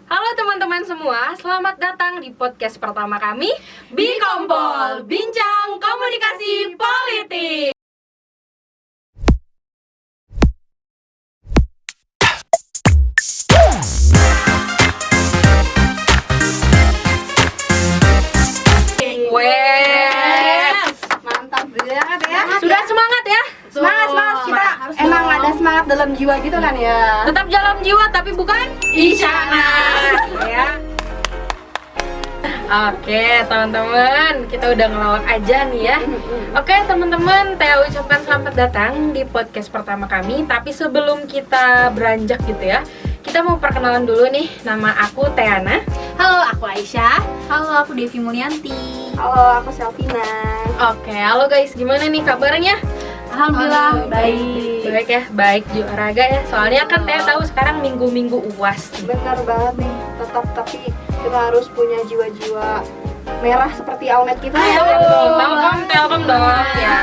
Halo teman-teman semua, selamat datang di podcast pertama kami, Bikompol, Bincang Komunikasi Politik. Mantap banget ya. Sudah semangat ya? Semangat kita emang ada semangat dalam jiwa gitu kan ya. Tetap dalam jiwa tapi bukan isyana. Ya. Oke teman-teman, kita udah ngelawak aja nih ya. Oke teman-teman, Tia ucapkan selamat datang di podcast pertama kami. Tapi sebelum kita beranjak gitu ya, kita mau perkenalan dulu nih. Nama aku Teana. Halo, aku Aisyah. Halo, aku Devi Mulyanti. Halo, aku Selvina. Oke, halo guys, gimana nih kabarnya? Alhamdulillah, baik. Baik ya, baik olahraga ya. Soalnya kan Tia tahu sekarang minggu-minggu UAS. Benar banget nih. Tetap tapi kita harus punya jiwa-jiwa merah seperti Almet kita ya. Telkom dong ya.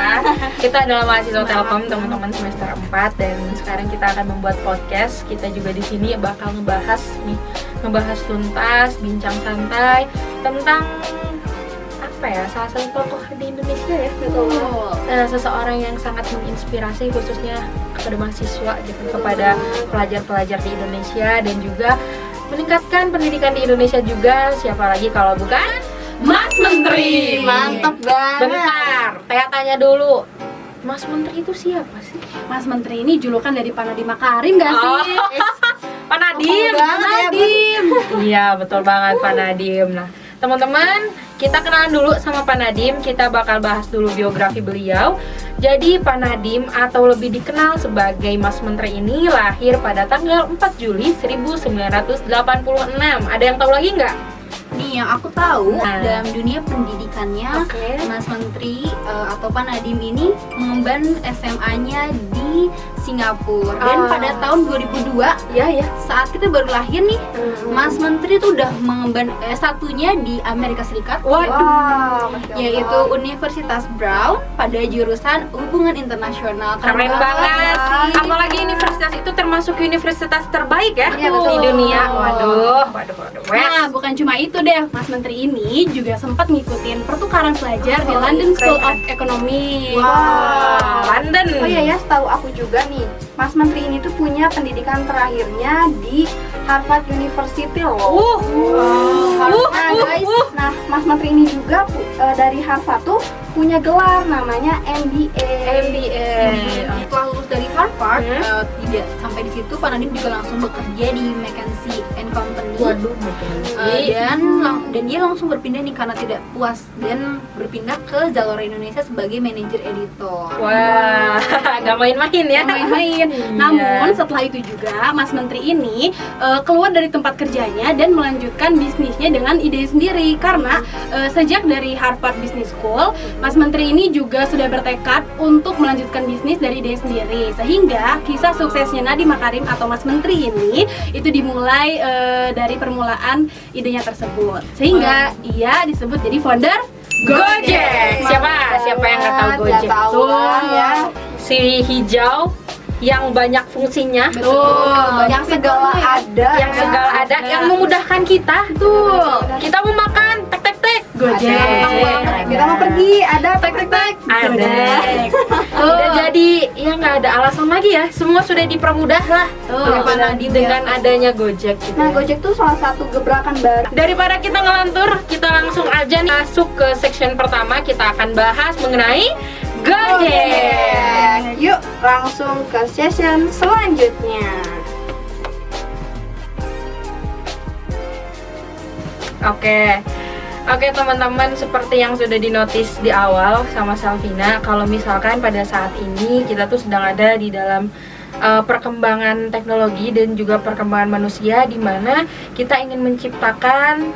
Kita adalah mahasiswa Telkom teman-teman semester 4 dan sekarang kita akan membuat podcast. Kita juga di sini bakal ngebahas tuntas, bincang santai tentang apa ya, salah satu tokoh di Indonesia ya. Seseorang yang sangat menginspirasi khususnya kepada mahasiswa gitu, kepada pelajar-pelajar di Indonesia dan juga meningkatkan pendidikan di Indonesia juga. Siapa lagi kalau bukan Mas Menteri. Mantap banget. Bentar, Tia tanya dulu, Mas Menteri itu siapa sih? Mas Menteri ini julukan dari Pak Nadiem Makarim gak sih? Pak Nadiem. Nadiem. Iya, betul banget Pak Nadiem. Nah, teman-teman, kita kenalan dulu sama Pak Nadiem. Kita bakal bahas dulu biografi beliau. Jadi Pak Nadiem atau lebih dikenal sebagai Mas Menteri ini lahir pada tanggal 4 Juli 1986. Ada yang tahu lagi nggak? Nih yang aku tahu Nah. dalam dunia pendidikannya, Oke. Mas Menteri atau Pak Nadiem ini mengemban SMA-nya di Singapura. Dan pada tahun 2002 Ya. saat kita baru lahir nih, Mas Menteri tuh udah mengemban S1-nya di Amerika Serikat. Waduh. Wow, Masya Allah. Yaitu Universitas Brown pada jurusan Hubungan Internasional. Keren banget. sih. Apalagi universitas itu termasuk universitas terbaik ya Iya, di betul. dunia. Waduh. Nah, bukan cuma itu deh, Mas Menteri ini juga sempat ngikutin pertukaran pelajar di London School of Economics. Wow. London. Oh iya ya, setahu aku juga nih, Mas Menteri ini tuh punya pendidikan terakhirnya di Harvard University loh. Guys. Nah, Mas Menteri ini juga dari Harvard tuh punya gelar namanya MBA. Setelah lulus dari Harvard, tidak sampai di situ, Pak Nadiem juga langsung bekerja di McKinsey & Company. Waduh, Dan dia langsung berpindah nih karena tidak puas dan berpindah ke Zalora Indonesia sebagai manajer editor. Wah, gak main-main ya. Main-main. Iya. Namun setelah itu juga Mas Menteri ini keluar dari tempat kerjanya dan melanjutkan bisnisnya dengan ide sendiri karena sejak dari Harvard Business School, Mas Menteri ini juga sudah bertekad untuk melanjutkan bisnis dari ide sendiri, sehingga kisah suksesnya Nadiem Makarim atau Mas Menteri ini itu dimulai dari permulaan idenya tersebut, sehingga ia disebut jadi founder Gojek. Siapa yang nggak tahu Gojek? Nggak tahu lah ya. Si hijau yang banyak fungsinya, Yang segala ada. yang memudahkan kita. Kita mau makan, tek. Gojek. Kita mau pergi, ada tek. Ada. Udah jadi ya nggak ada alasan lagi ya. Semua sudah dipermudah lah dengan adanya Gojek. Gitu. Nah, Gojek tuh salah satu gebrakan baru. Daripada kita ngelantur, kita langsung aja nih masuk ke section pertama. Kita akan bahas mengenai Gojek. Yuk, langsung ke session selanjutnya. Oke teman-teman, seperti yang sudah dinotis di awal sama Selvina, kalau misalkan pada saat ini kita tuh sedang ada di dalam perkembangan teknologi dan juga perkembangan manusia, di mana kita ingin menciptakan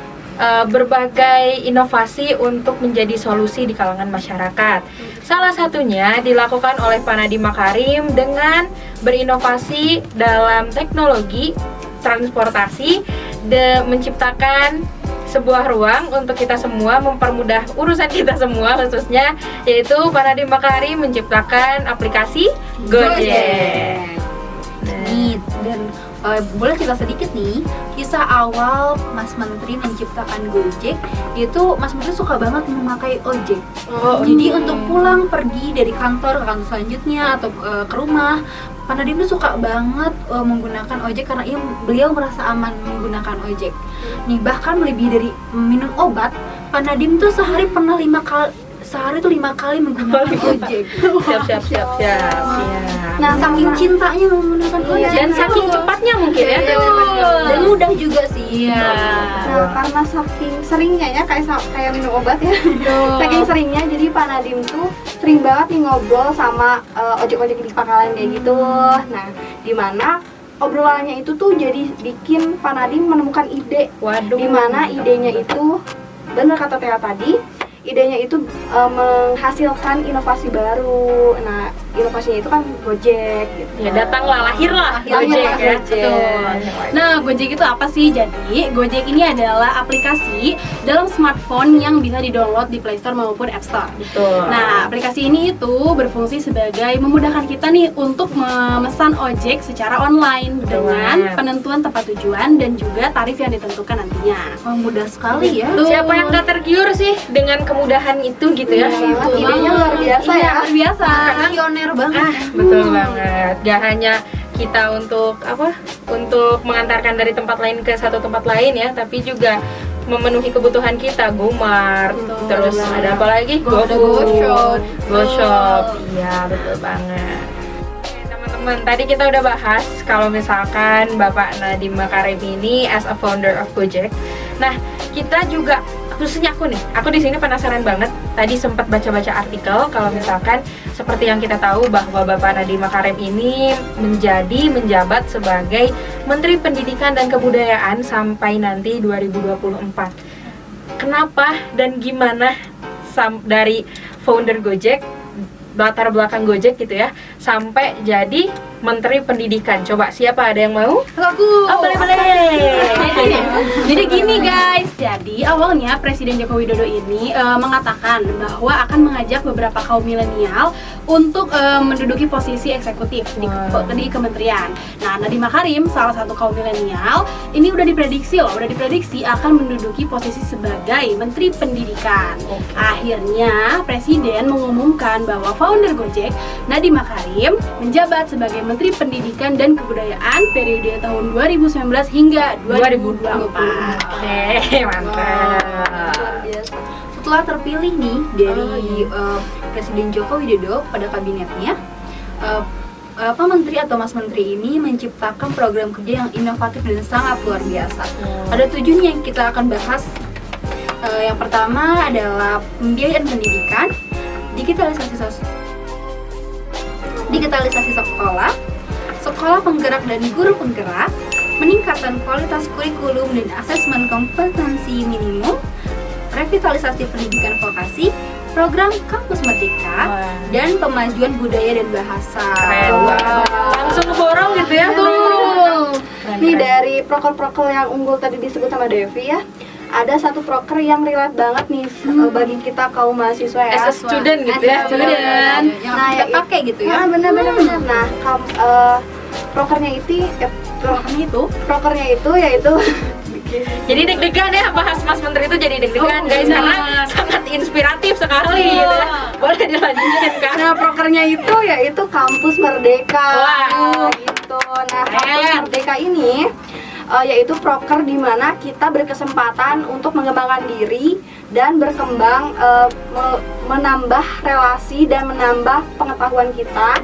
berbagai inovasi untuk menjadi solusi di kalangan masyarakat. Salah satunya dilakukan oleh Pak Nadiem Makarim dengan berinovasi dalam teknologi transportasi dan menciptakan sebuah ruang untuk kita semua, mempermudah urusan kita semua khususnya, yaitu Pak Nadiem Makarim menciptakan aplikasi Gojek. Nih, dan boleh cerita sedikit nih, kisah awal Mas Menteri menciptakan Gojek itu Mas Menteri suka banget memakai ojek. Jadi untuk pulang pergi dari kantor ke kantor selanjutnya atau ke rumah, Pak Nadiem tuh suka banget menggunakan ojek karena beliau merasa aman menggunakan ojek. Nih bahkan lebih dari minum obat, Pak Nadiem tuh sehari tuh 5 kali menggunakan ojek. Siap. Iya. Nah, Saking cintanya menggunakan ojek Dan saking cepatnya mungkin ya. dan mudah juga sih. Nah, karena saking seringnya ya kayak minum obat ya. Saking seringnya jadi Pak Nadiem tuh sering banget nih ngobrol sama ojek-ojek di pangkalan kayak gitu. Nah, di mana obrolannya itu tuh jadi bikin Pak Nadiem menemukan ide. Waduh. Di mana idenya itu bener kata Tia tadi, idenya itu menghasilkan inovasi baru. Nah, inovasinya itu kan Gojek gitu. Ya datanglah, lahirlah Lahirlah Gojek ya. Gojek. Betul. Nah, Gojek itu apa sih? Jadi, Gojek ini adalah aplikasi dalam smartphone yang bisa di-download di Play Store maupun App Store. Betul. Nah, aplikasi ini itu berfungsi sebagai memudahkan kita nih untuk memesan ojek secara online dengan penentuan tempat tujuan dan juga tarif yang ditentukan nantinya. Wah, mudah sekali ya. Siapa yang gak tergiur sih dengan kemudahan itu gitu ya? Idenya luar biasa Iya, ya. luar biasa. Pioner banget. Betul banget. Gak hanya kita untuk untuk mengantarkan dari tempat lain ke satu tempat lain ya, tapi juga memenuhi kebutuhan kita, GoMart, terus ada apa lagi? GoShop. GoShop. Iya, betul banget. Oke, teman-teman, tadi kita udah bahas kalau misalkan Bapak Nadiem Makarim ini as a founder of Gojek. Nah, kita juga khususnya aku di sini penasaran banget. Tadi sempat baca-baca artikel kalau misalkan seperti yang kita tahu bahwa Bapak Nadiem Makarim ini menjabat sebagai Menteri Pendidikan dan Kebudayaan sampai nanti 2024. Kenapa dan gimana dari founder Gojek, latar belakang Gojek gitu ya, sampai jadi Menteri Pendidikan? Coba siapa, ada yang mau? Aku. Oh, boleh. Jadi gini guys, jadi awalnya Presiden Joko Widodo ini mengatakan bahwa akan mengajak beberapa kaum milenial untuk menduduki posisi eksekutif di kementerian. Nah, Nadiem Makarim salah satu kaum milenial ini udah diprediksi akan menduduki posisi sebagai Menteri Pendidikan. Akhirnya Presiden mengumumkan bahwa founder Gojek, Nadiem Makarim, menjabat sebagai Menteri Pendidikan dan Kebudayaan periode tahun 2019 hingga 2024. Oke, mantap. Setelah terpilih nih dari Presiden Joko Widodo pada kabinetnya, Pak Menteri atau Mas Menteri ini menciptakan program kerja yang inovatif dan sangat luar biasa. Ada 7 nih yang kita akan bahas. Yang pertama adalah pembiayaan pendidikan, digitalisasi sekolah, sekolah penggerak dan guru penggerak, peningkatan kualitas kurikulum dan asesmen kompetensi minimum, revitalisasi pendidikan vokasi, program kampus merdeka, dan pemajuan budaya dan bahasa. Keren banget. Langsung borong gitu ya. Nih dari proker-proker yang unggul tadi disebut sama Devi ya, ada satu proker yang relate banget nih bagi kita kaum mahasiswa ya. As a student gitu ya. Student yang Nah, kita ya, pakai gitu ya. Bener. Nah, prokernya itu yaitu Jadi deg-degan ya bahas Mas Menteri itu, jadi deg-degan guys, karena sangat inspiratif sekali gitu ya. Boleh dilanjutin kan? Nah, prokernya itu yaitu Kampus Merdeka. Wah. Gitu. Nah, Kampus Merdeka ini yaitu proker di mana kita berkesempatan untuk mengembangkan diri dan berkembang, menambah relasi dan menambah pengetahuan kita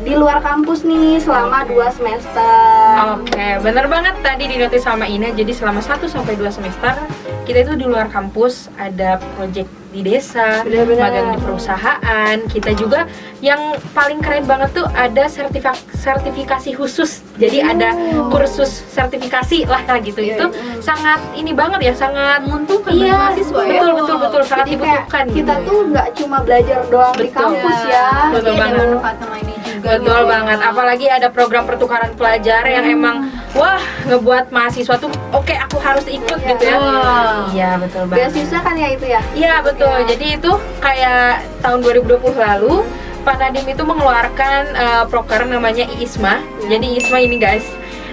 di luar kampus nih selama 2 semester. Oke, bener banget tadi dinotis sama Ina. Jadi selama 1 sampai 2 semester kita itu di luar kampus ada project di desa, Bener-bener. magang di perusahaan. Kita juga yang paling keren banget tuh ada sertifikasi khusus. Jadi ada kursus sertifikasi lah gitu. Iya, Itu sangat ini banget ya, sangat Menguntungkan bagi iya, mahasiswa ya. betul sangat Jadi kayak dibutuhkan. kita gitu. tuh nggak cuma belajar doang di Betul. kampus ya. Betul Ada banget. manfaat lainnya juga. Betul gitu. banget, apalagi ada program pertukaran pelajar yang emang wah ngebuat mahasiswa tuh oke, aku harus ikut Iya. gitu ya. Wah. Iya betul banget. Beasiswa kan ya itu ya. Iya betul. Ya. Jadi itu kayak tahun 2020 lalu Pak Nadiem itu mengeluarkan proker namanya IISMA. Jadi IISMA ini guys.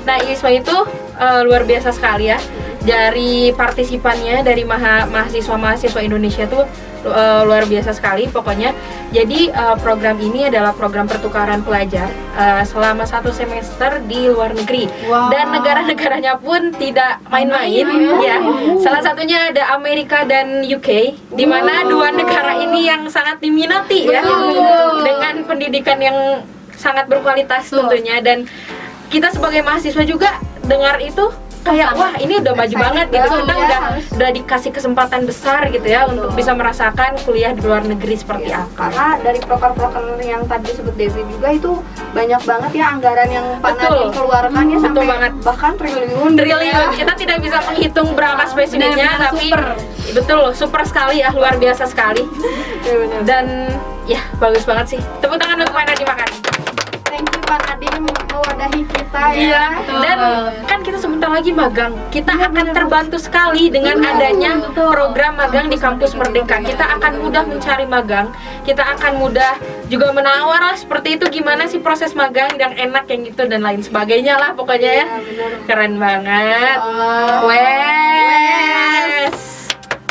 Nah, ISMA itu luar biasa sekali ya. Dari partisipannya, dari mahasiswa Indonesia tuh luar biasa sekali pokoknya. Jadi program ini adalah program pertukaran pelajar selama 1 semester di luar negeri. Dan negara-negaranya pun tidak main-main ya. Salah satunya ada Amerika dan UK, di mana dua negara ini yang sangat diminati ya, dengan pendidikan yang sangat berkualitas tentunya. Dan kita sebagai mahasiswa juga dengar itu kayak wah ini udah maju banget gitu, kita udah dikasih kesempatan besar gitu ya untuk bisa merasakan kuliah di luar negeri seperti apa. Karena dari proker-proker yang tadi disebut Desi juga itu banyak banget ya anggaran yang Pak Nadiem keluarkan ya, sampai banget. bahkan triliun. Kita tidak bisa menghitung berapa spesifiknya, tapi betul super sekali ya, luar biasa sekali. Dan ya bagus banget sih, tepuk tangan untuk Pak Nadiem Makarim. Thank you Pak Nadiem mewadahi kita ya. Dan kan kita sebentar lagi magang. Kita akan terbantu sekali dengan adanya program magang di Kampus Merdeka. Kita akan mudah mencari magang. Kita akan mudah juga menawar lah seperti itu, gimana sih proses magang yang enak yang gitu dan lain sebagainya lah pokoknya ya. Keren banget.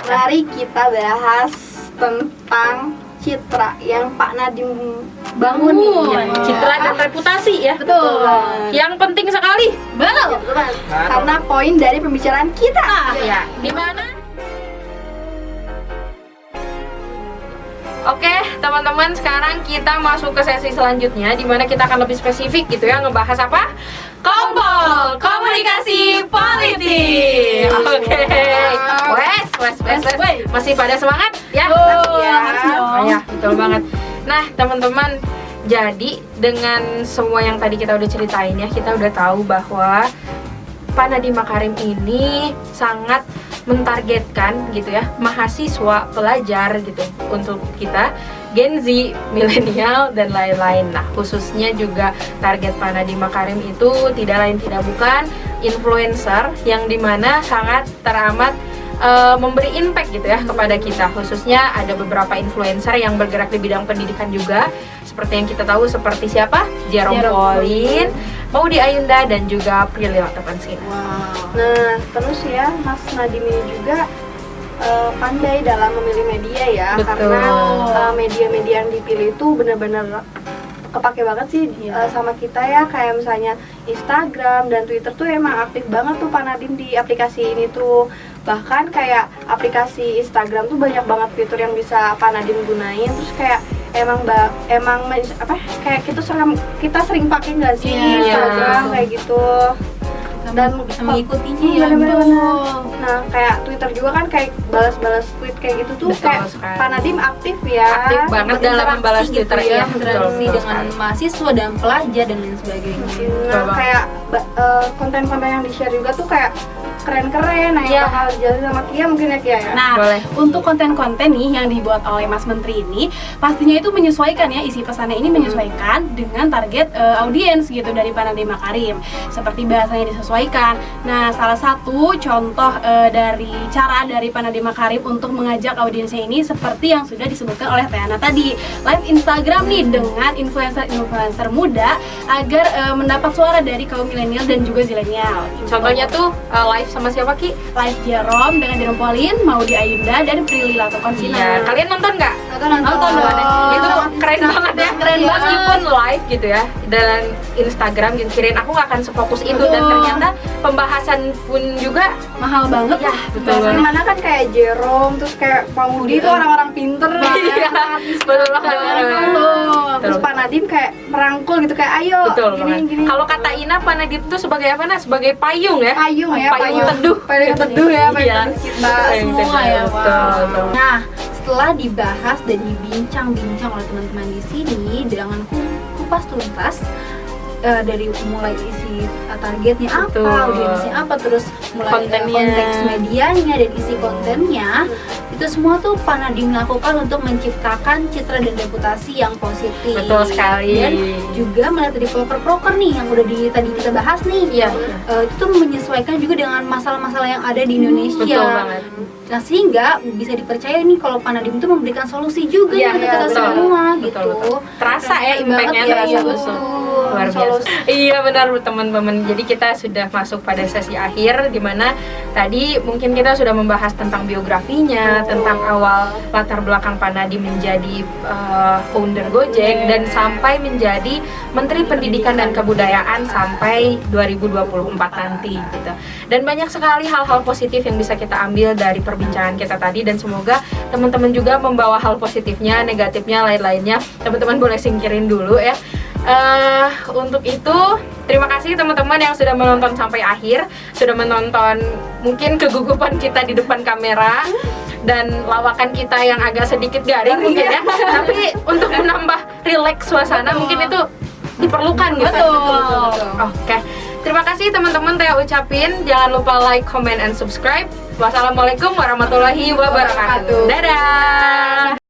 Mari kita bahas tentang citra yang Pak Nadiem bangun nih. Citra dan reputasi ya. Betul. Yang penting sekali. Betul. Karena poin dari pembicaraan kita. Ya, di mana? Oke, teman-teman, sekarang kita masuk ke sesi selanjutnya, di mana kita akan lebih spesifik gitu ya, ngebahas apa? Kompol, komunikasi politik. Oke. Masih pada semangat ya? Ya, betul banget. Nah, teman-teman, jadi dengan semua yang tadi kita udah ceritain ya, kita udah tahu bahwa Pak Nadiem Makarim ini sangat mentargetkan gitu ya mahasiswa, pelajar gitu untuk kita Gen Z, milenial dan lain-lain. Nah, khususnya juga target Pak Nadiem Makarim itu tidak lain tidak bukan influencer yang dimana sangat teramat memberi impact gitu ya kepada kita. Khususnya ada beberapa influencer yang bergerak di bidang pendidikan juga, seperti yang kita tahu seperti siapa? Jerome Pauline, Maudy Ayunda, dan juga Prilly Latuconsina. Nah, terus ya Mas Nadiem ini juga pandai dalam memilih media ya. Betul. Karena media-media yang dipilih itu benar-benar kepake banget sih sama kita ya. Kayak misalnya Instagram dan Twitter tuh emang aktif banget tuh Pak Nadiem di aplikasi ini tuh. Bahkan kayak aplikasi Instagram tuh banyak banget fitur yang bisa Pak Nadiem gunain. Terus kayak kayak kita sering pakai nggak sih Instagram kayak gitu. Dan bisa mengikutinya ya. Nah, kayak Twitter juga kan kayak balas-balas tweet kayak gitu tuh. Betul Kayak sekali. Pak Nadiem aktif ya. Aktif banget dalam membalas Twitter ya. Interaksi dengan mahasiswa dan pelajar dan lain sebagainya. Nah, kayak konten-konten yang di-share juga tuh kayak keren-keren. Nah, yang bakal jalan sama Kia mungkin ya Kia ya. Nah, boleh. untuk konten-konten nih yang dibuat oleh Mas Menteri ini pastinya itu menyesuaikan ya, isi pesannya ini menyesuaikan dengan target audiens gitu dari Pak Nadiem Makarim. Seperti bahasanya disesuaikan. Nah, salah satu contoh dari cara dari Pak Nadiem Makarim untuk mengajak audiensnya ini seperti yang sudah disebutkan oleh Tiana tadi, live Instagram nih dengan influencer muda agar mendapat suara dari kaum milenial dan juga zilenial. Contohnya tuh live sama siapa Ki? Live Jerome dengan Jerome Pauline, Maudy Ayunda, dan Prilly Latuconsina. Iya, kalian nonton nggak? Nonton. Itu keren banget ya. Keren banget. Meskipun live gitu ya dan Instagram gitu, kirain aku nggak akan sefokus itu dan ternyata pembahasan pun juga Mahal banget ya, betul banget. Dimana kan kayak Jerome, terus kayak Maudy tuh orang-orang pinter Iya, betul banget. Terus Pak Nadiem kayak merangkul gitu, kayak ayo Betul gini. Kalau kata Ina, Pak Nadiem itu sebagai apa? Nah, sebagai payung ya. Payung teduh. Payung teduh ya, Iya. payung teduh kita Payung semua teduh, ya. betul. Nah, setelah dibahas dan dibincang-bincang oleh teman-teman di sini dengan kupas tuntas dari mulai isi targetnya Betul. apa, audiensnya apa, terus mulai Kontennya. konteks medianya dan isi kontennya, itu semua tuh Pak Nadiem lakukan untuk menciptakan citra dan reputasi yang positif. Betul sekali. Dan juga melihat dari proker-proker nih yang udah tadi kita bahas nih, Iya. itu tuh menyesuaikan juga dengan masalah-masalah yang ada di Indonesia. Betul banget. Nah, sehingga bisa dipercaya nih kalau Pak Nadiem itu memberikan solusi juga Iya, untuk kita betul. semua Betul, gitu. betul. Terasa ya Keren impact-nya, banget terasa ya, betul. betul. Luar biasa. Iya benar teman-teman. Jadi kita sudah masuk pada sesi akhir, di mana tadi mungkin kita sudah membahas tentang biografinya, tentang awal latar belakang Pak Nadiem menjadi founder Gojek dan sampai menjadi Menteri Pendidikan dan Kebudayaan sampai 2024 nanti gitu. Dan banyak sekali hal-hal positif yang bisa kita ambil dari perbincangan kita tadi, dan semoga teman-teman juga membawa hal positifnya, negatifnya, lain-lainnya. Teman-teman boleh singkirin dulu ya. Untuk itu terima kasih teman-teman yang sudah menonton sampai akhir, sudah menonton mungkin kegugupan kita di depan kamera dan lawakan kita yang agak sedikit garing mungkin ya. Tapi untuk menambah rileks suasana mungkin itu diperlukan gitu. Betul. Oke. Terima kasih teman-teman, Teh ucapin. Jangan lupa like, comment, and subscribe. Wassalamualaikum warahmatullahi wabarakatuh. Dadah.